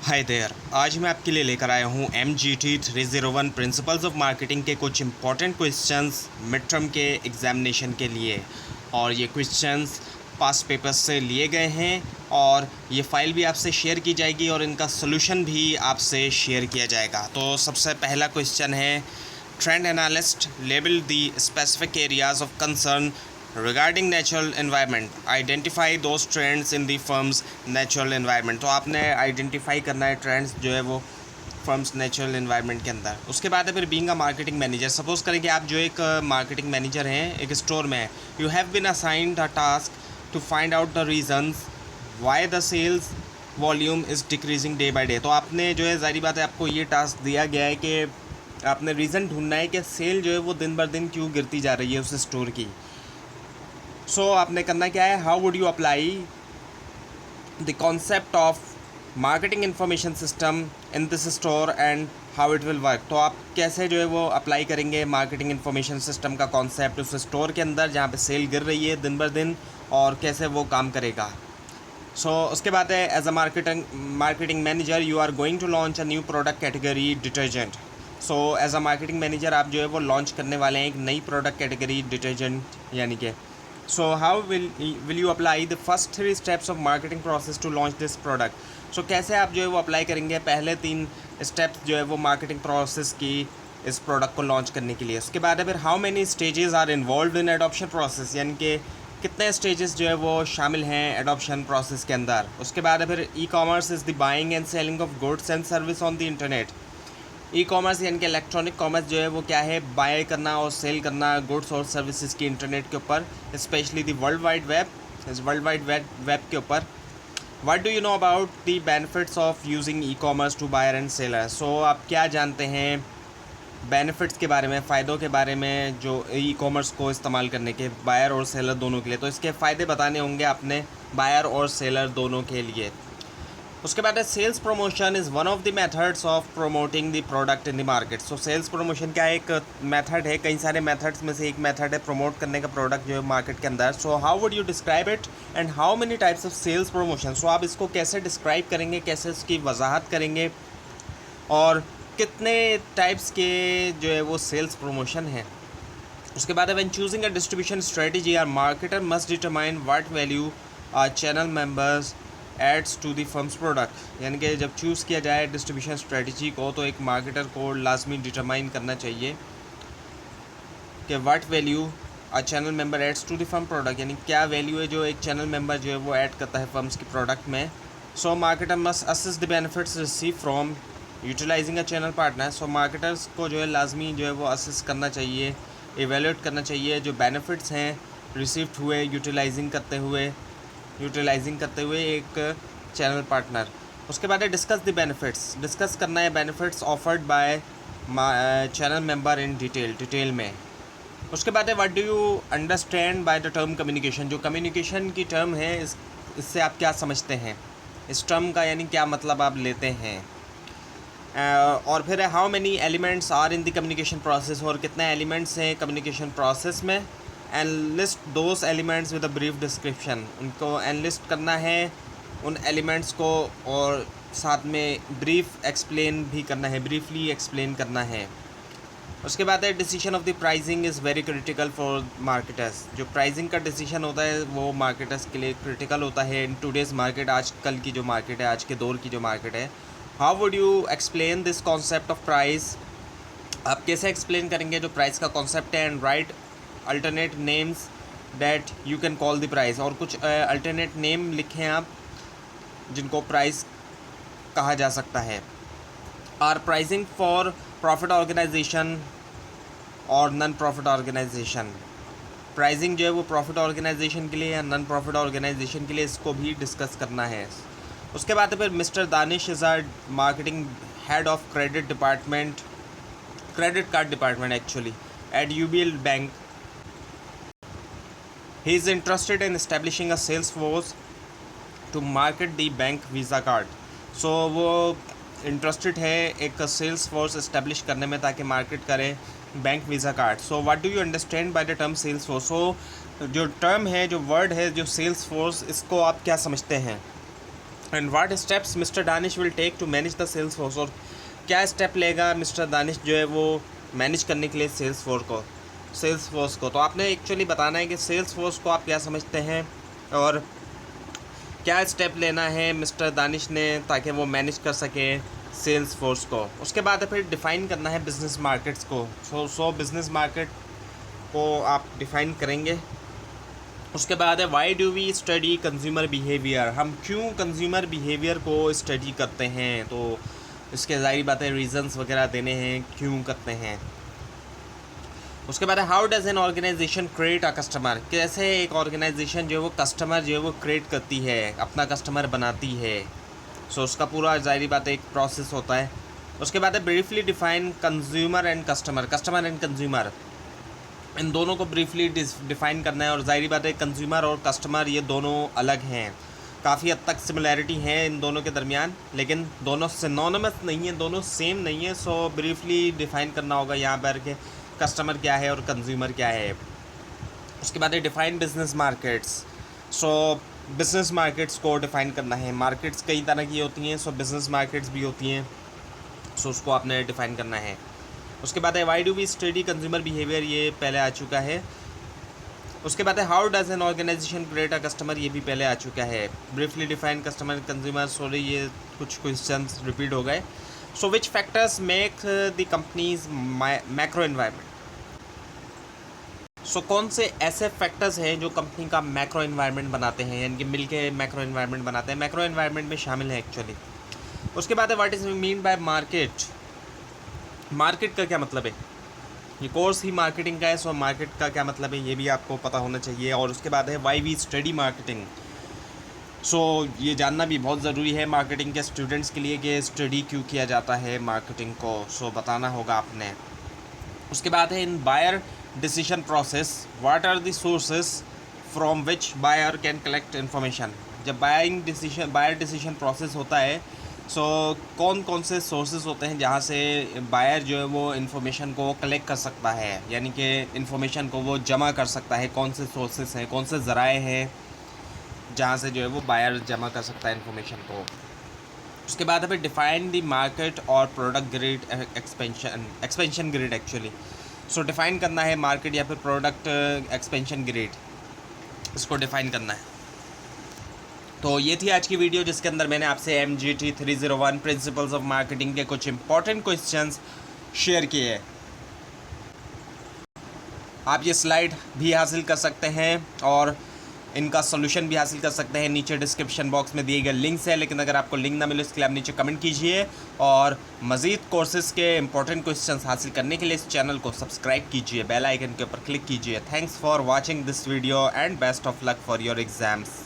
Hi there. आज मैं आपके लिए लेकर आया हूँ MGT 301 प्रिंसिपल्स ऑफ मार्केटिंग के कुछ इंपॉर्टेंट क्वेश्चंस मिड टर्म के एग्जामिनेशन के लिए। और ये क्वेश्चंस पास्ट पेपर्स से लिए गए हैं और ये फ़ाइल भी आपसे शेयर की जाएगी और इनका सोल्यूशन भी आपसे शेयर किया जाएगा। तो सबसे पहला क्वेश्चन है, trend analyst label the specific areas of concern regarding natural environment, identify those trends in the firms natural environment. तो आपने आइडेंटिफाई करना है ट्रेंड्स जो है वो फर्म्स नेचुरल एनवायरनमेंट के अंदर। उसके बाद है फिर being a marketing manager. Suppose करें कि आप जो एक मार्केटिंग मैनेजर हैं एक स्टोर में है, you have been assigned a task to find out the reasons why the sales volume is decreasing day by day. तो आपने जो है ज़ाहिर बात है आपको ये टास्क दिया गया है कि आपने रीज़न ढूंढना है कि सेल जो है वो दिन बर दिन क्यों गिरती जा रही है उस स्टोर की। सो आपने करना क्या है, how would you apply the concept of marketing information system in this store and how it will work. तो आप कैसे जो है वो अप्लाई करेंगे मार्केटिंग इंफॉर्मेशन सिस्टम का कॉन्सेप्ट उस स्टोर के अंदर जहाँ पे सेल गिर रही है दिन बर दिन, और कैसे वो काम करेगा। उसके बाद है, as a marketing manager you are going to launch a new product category detergent. As a marketing manager आप जो है वो लॉन्च करने वाले हैं एक नई प्रोडक्ट कैटेगरी डिटर्जेंट यानी कि। How will you apply the first 3 steps of marketing process to launch this product. कैसे आप जो है वो अप्लाई करेंगे पहले 3 स्टेप्स जो है वो मार्केटिंग प्रोसेस की इस प्रोडक्ट को लॉन्च करने के लिए। उसके बाद है फिर, how many stages are involve in adoption process, यानी कि कितने स्टेजेस जो है वो शामिल हैं एडॉप्शन प्रोसेस के अंदर। उसके बाद है फिर, e commerce is the buying and selling of goods and service on the internet. E commerce यानी कि इलेक्ट्रॉनिक कॉमर्स जो है वो क्या है, बाय करना और सेल करना गुड्स और सर्विसेज की इंटरनेट के ऊपर, specially the world wide web के ऊपर। What do you know about the benefits of using e commerce to buyer and seller. आप क्या जानते हैं बेनिफिट्स के बारे में, फ़ायदों के बारे में जो ई कॉमर्स को इस्तेमाल करने के बायर और सेलर दोनों के लिए। तो इसके फ़ायदे बताने होंगे आपने बायर और सेलर दोनों के लिए। उसके बाद है, sales promotion is one of the methods of promoting the product in the market. Sales promotion क्या एक मेथड है, कई सारे मेथड्स में से एक मेथड है प्रमोट करने का प्रोडक्ट जो है मार्केट के अंदर। How would you describe it and how many types of sales promotion. आप इसको कैसे डिस्क्राइब करेंगे, कैसे इसकी वजाहत करेंगे और कितने टाइप्स के जो है वो सेल्स प्रमोशन है। उसके बाद है, when choosing a distribution strategy our marketer must determine what value our channel members adds to the firms product. यानी कि जब चूज़ किया जाए डिस्ट्रीब्यूशन स्ट्रेटजी को तो एक मार्केटर को लाजमी डिटरमाइन करना चाहिए कि what value a channel member adds to the firm product, यानी क्या वैल्यू है जो एक चैनल मेंबर जो है वो ऐड करता है फर्म्स के प्रोडक्ट में। Marketer must assess the benefits receive from utilising a channel partner. Marketers को जो है लाजमी जो है वो असेस करना चाहिए, एवेल्यूएट करना चाहिए जो बेनिफिट्स हैं रिसीव्ड हुए यूटिलाइजिंग करते हुए एक चैनल पार्टनर। उसके बाद है, डिस्कस द बेनिफिट्स। डिस्कस करना है benefits offered by channel member in detail में। उसके बाद है, what do you understand by the term communication. जो कम्युनिकेशन की टर्म है इससे आप क्या समझते हैं, इस टर्म का यानी क्या मतलब आप लेते हैं। और फिर है, how many elements are in the communication process. और कितने एलिमेंट्स हैं कम्युनिकेशन प्रोसेस में। And list those elements with a brief description. उनको एनलिस्ट करना है उन एलिमेंट्स को और साथ में ब्रीफ एक्सप्लेन भी करना है, ब्रीफली एक्सप्लेन करना है। उसके बाद है, decision of the pricing is very critical for marketers. जो प्राइसिंग का डिसीजन होता है वो मार्केटर्स के लिए क्रिटिकल होता है इन टूडेज़ मार्केट, आजकल की जो मार्केट है, आज के दौर की जो मार्केट है। How would you explain this concept of price. आप कैसे एक्सप्लेन करेंगे जो प्राइस का कॉन्सेप्ट है। And right alternate names that you can call the price. और कुछ अल्टरनेट नेम लिखें आप जिनको प्राइस कहा जा सकता है। Our pricing for profit organisation और नॉन प्रॉफिट ऑर्गेनाइजेशन। प्राइसिंग जो है वो प्रॉफिट ऑर्गेनाइजेशन के लिए या नॉन प्रॉफिट ऑर्गेनाइजेशन के लिए, इसको भी डिस्कस करना है। उसके बाद फिर, mister Danish is our marketing head of credit card department actually at UBL bank. He is interested in establishing a sales force to market the bank visa card. वो इंटरेस्टेड है एक सेल्स फोर्स इस्टेब्लिश करने में ताकि market करें bank visa card. What do you understand by the term sales force. जो term है, जो वर्ड है, जो सेल्स फोर्स, इसको आप क्या समझते हैं। And what steps mister Danish will take to manage the sales force, और क्या स्टेप लेगा मिस्टर दानिश जो है वो मैनेज करने के लिए सेल्स फोर्स को। तो आपने एक्चुअली बताना है कि सेल्स फोर्स को आप क्या समझते हैं और क्या स्टेप लेना है मिस्टर दानिश ने ताकि वो मैनेज कर सके सेल्स फोर्स को। उसके बाद फिर डिफ़ाइन करना है बिज़नेस मार्केट्स को। सो बिज़नेस मार्केट को आप डिफ़ाइन करेंगे। उसके बाद है why do we study consumer behaviour, हम क्यों कंज्यूमर बिहेवियर को स्टडी करते हैं, तो इसके ज़ाहिर बात है रीज़न्स वगैरह देने हैं क्यों करते हैं। उसके बाद है how does an organisation create a customer, कैसे एक ऑर्गेनाइजेशन जो है वो कस्टमर जो है वो क्रिएट करती है, अपना कस्टमर बनाती है। सो उसका पूरा ज़ाहिर बात है एक प्रोसेस होता है। उसके बाद है briefly define consumer and customer and consumer, इन दोनों को ब्रीफली डिफ़ाइन करना है। और ज़ाहिर बात है कंज्यूमर और कस्टमर ये दोनों अलग हैं, काफ़ी हद तक सिमिलैरिटी है इन दोनों के दरमियान, लेकिन दोनों सिनोनिमस नहीं है, दोनों सेम नहीं है। सो ब्रीफली डिफ़ाइन करना होगा यहाँ पर कि कस्टमर क्या है और कंज्यूमर क्या है। उसके बाद है डिफ़ाइन बिजनेस मार्केट्स, सो बिज़नेस मार्केट्स को डिफ़ाइन करना है। मार्केट्स कई तरह की होती हैं, सो बिज़नेस मार्केट्स भी होती हैं, सो उसको आपने डिफ़ाइन करना है। उसके बाद है why do we study consumer behaviour, ये पहले आ चुका है। उसके बाद है how does an organisation create a customer, ये भी पहले आ चुका है। Briefly define customer consumer, sorry ये कुछ क्वेश्चंस रिपीट हो गए। So which factors make the companies macro environment, so कौन से ऐसे फैक्टर्स हैं जो कंपनी का मैक्रो एनवायरनमेंट बनाते हैं, यानी कि मिल के मैक्रो एनवायरनमेंट बनाते हैं, मैक्रो एनवायरनमेंट में शामिल है एक्चुअली। उसके बाद है what is mean by market, market का क्या मतलब है, ये कोर्स ही मार्केटिंग का है। सो मार्केट का क्या मतलब है ये भी आपको पता होना चाहिए। और उसके बाद है वाई वी स्टडी मार्केटिंग, सो ये जानना भी बहुत ज़रूरी है मार्केटिंग के स्टूडेंट्स के लिए कि स्टडी क्यों किया जाता है मार्केटिंग को, सो बताना होगा आपने। उसके बाद है in buyer decision process what are the sources from which buyer can collect information, जब बायर डिसीजन प्रोसेस होता है, सो कौन कौन से सोर्सेज होते हैं जहाँ से बायर जो है वो इन्फॉर्मेशन को कलेक्ट कर सकता है, यानी कि इन्फॉर्मेशन को वो जमा कर सकता है, कौन से सोर्सेज हैं, कौन से ज़राए हैं जहाँ से जो है वो बायर जमा कर सकता है इन्फॉर्मेशन को। उसके बाद है फिर डिफ़ाइन द मार्केट और product grid expansion grid actually. So define करना है मार्केट या फिर प्रोडक्ट एक्सपेंशन ग्रिड, इसको डिफ़ाइन करना है। तो ये थी आज की वीडियो जिसके अंदर मैंने आपसे MGT 301 प्रिंसिपल्स ऑफ मार्केटिंग के कुछ इंपॉर्टेंट क्वेश्चंस शेयर किए हैं। आप ये स्लाइड भी हासिल कर सकते हैं और इनका सोल्यूशन भी हासिल कर सकते हैं, नीचे डिस्क्रिप्शन बॉक्स में दिए गए लिंक्स है। लेकिन अगर आपको लिंक ना मिले इसके लिए आप नीचे कमेंट कीजिए, और मज़ीद कोर्सेज़ के इंपॉर्टेंट क्वेश्चंस हासिल करने के लिए इस चैनल को सब्सक्राइब कीजिए, बेल आइकन के ऊपर क्लिक कीजिए। Thanks for watching this video and best of luck for your exams.